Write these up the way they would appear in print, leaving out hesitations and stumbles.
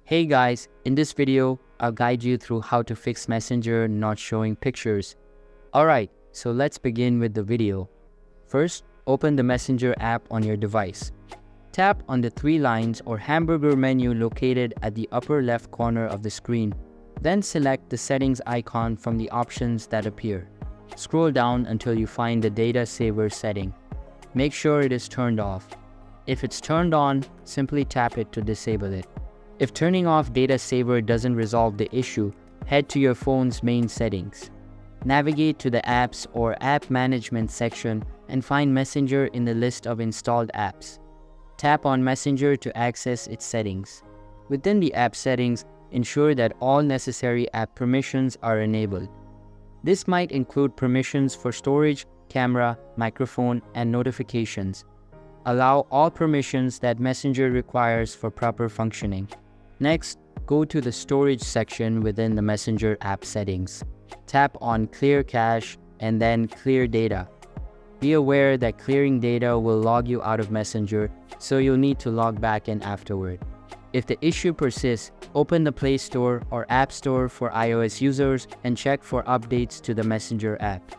Hey guys, in this video, I'll guide you through how to fix Messenger not showing pictures. Alright, so let's begin with the video. First, open the Messenger app on your device. Tap on the three lines or hamburger menu located at the upper left corner of the screen. Then select the settings icon from the options that appear. Scroll down until you find the data saver setting. Make sure it is turned off. If it's turned on, simply tap it to disable it. If turning off data saver doesn't resolve the issue, head to your phone's main settings. Navigate to the apps or app management section and find Messenger in the list of installed apps. Tap on Messenger to access its settings. Within the app settings, ensure that all necessary app permissions are enabled. This might include permissions for storage, camera, microphone, and notifications. Allow all permissions that Messenger requires for proper functioning. Next, go to the storage section within the Messenger app settings. Tap on Clear Cache and then Clear Data. Be aware that clearing data will log you out of Messenger, so you'll need to log back in afterward. If the issue persists, open the Play Store or App Store for iOS users and check for updates to the Messenger app.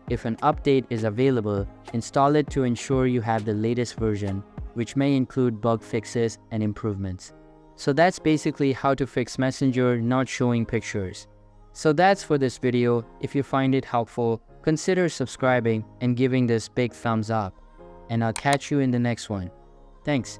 If an update is available, install it to ensure you have the latest version, which may include bug fixes and improvements. So that's basically how to fix Messenger not showing pictures. So that's for this video. If you find it helpful, consider subscribing and giving this big thumbs up. And I'll catch you in the next one. Thanks.